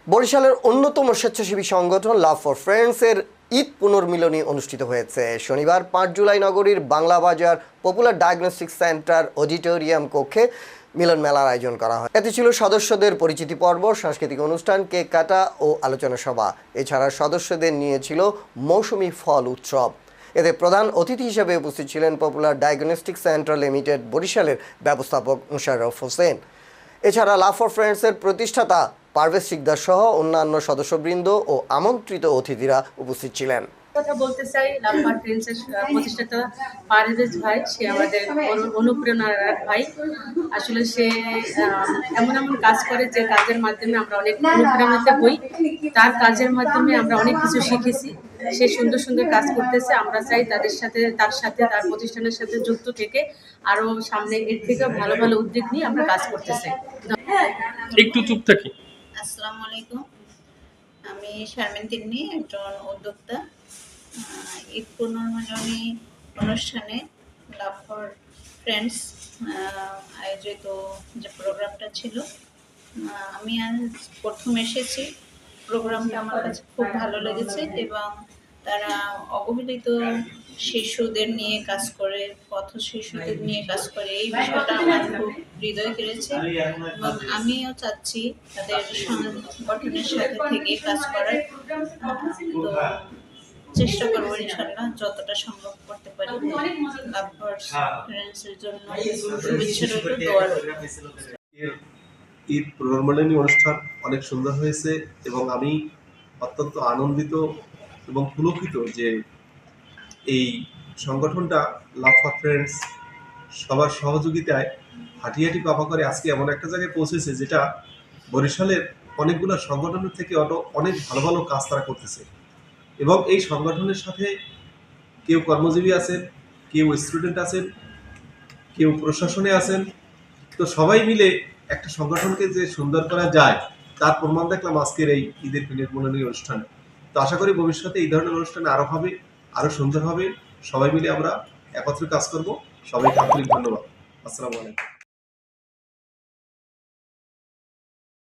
বরিশালের অন্যতম স্বেচ্ছাসেবী সংগঠন লাভ ফর ফ্রেন্ডসের ঈদ পুনর্মিলনী অনুষ্ঠিত হয়েছে শনিবার ৫ জুলাই নগরীর বাংলা বাজার পপুলার ডায়াগনস্টিক সেন্টার অডিটোরিয়াম কক্ষে মিলন মেলার আয়োজন করা হয়। এতে ছিল সদস্যদের পরিচিতি পর্ব, সাংস্কৃতিক অনুষ্ঠান, কেক কাটা ও আলোচনা সভা। এছাড়া সদস্যদের নিয়ে ছিল মৌসুমি ফল উৎসব। এতে প্রধান অতিথি হিসেবে উপস্থিত ছিলেন পপুলার ডায়াগনস্টিক সেন্টার লিমিটেড বরিশালের ব্যবস্থাপক মোশাররফ হোসেন। এছাড়া লাভ ফর ফ্রেন্ডসের প্রতিষ্ঠাতা পারভেজ শিকদার সহ অন্যান্য সদস্যবৃন্দ ও আমন্ত্রিত অতিথিরা উপস্থিত ছিলেন। কথা বলতে চাই, লাভ ফর ফ্রেন্ডসের প্রতিষ্ঠাতা পারভেজ ভাই, সে আমাদের অনুপ্রেরণার ভাই। আসলে সে এমন এমন কাজ করে যে কাজের মাধ্যমে আমরা অনেক অনুপ্রেরণিত হই। তার কাজের মাধ্যমে আমরা অনেক কিছু শিখেছি। সে সুন্দর সুন্দর কাজ করতেছে। আমরা চাই তার সাথে তার প্রতিষ্ঠানের সাথে যুক্ত থেকে আরো সামনে এর থেকে ভালো ভালো উদ্যোগ নিয়ে আমরা কাজ করতে চাই। একটু চুপ থাকি। আসসালামু আলাইকুম, আমি শারমিন তিন্নি, একজন উদ্যোক্তা। ঈদ পুনর্মিলনী অনুষ্ঠানে লাভ ফর ফ্রেন্ডস আয়োজিত যে প্রোগ্রামটা ছিল, আমি আজ প্রথম এসেছি। প্রোগ্রামটা আমার কাছে খুব ভালো লেগেছে এবং তারা অবহেলিত শিশুদের নিয়ে কাজ করে, পথ শিশুদের নিয়ে কাজ করে, এই বিষয়টা আমার খুব হৃদয় কেড়েছে এবং আমিও চাচ্ছি তাদের সংগঠনের সাথে থেকে কাজ করার। তো চেষ্টা করবো ইনশাল্লাহ যতটা সম্ভব করতে পারি। লাভ ফর ফ্রেন্ডসের জন্য শুভেচ্ছা রইল, দোয়া রইল। ঈদ পুনর্মিলনী অনুষ্ঠান অনেক সুন্দর হয়েছে এবং আমি অত্যন্ত আনন্দিত এবং পুলকিত যে এই সংগঠনটা লাভ ফর ফ্রেন্ডস সবার সহযোগিতায় হাঁটিহাঁটি পাপা করে আজকে এমন একটা জায়গায় পৌঁছেছে যেটা বরিশালের অনেকগুলো সংগঠনের থেকে অনেক ভালো ভালো কাজ তারা করতেছে। এবং এই সংগঠনের সাথে কেউ কর্মজীবী আছেন, কেউ স্টুডেন্ট আছেন, কেউ প্রশাসনে আছেন। তো সবাই মিলে একটা সংগঠনকে যে সুন্দর করা যায় তার প্রমাণ দেখলাম আজকের এই ঈদের পুনর্মিলনী অনুষ্ঠানে। তো আশা করি ভবিষ্যতে এই ধরনের অনুষ্ঠান আরো হবে, আরো সুন্দর হবে। সবাই মিলে আমরা একত্রে কাজ করব। সবাইকে আন্তরিক ধন্যবাদ। আসসালামু আলাইকুম।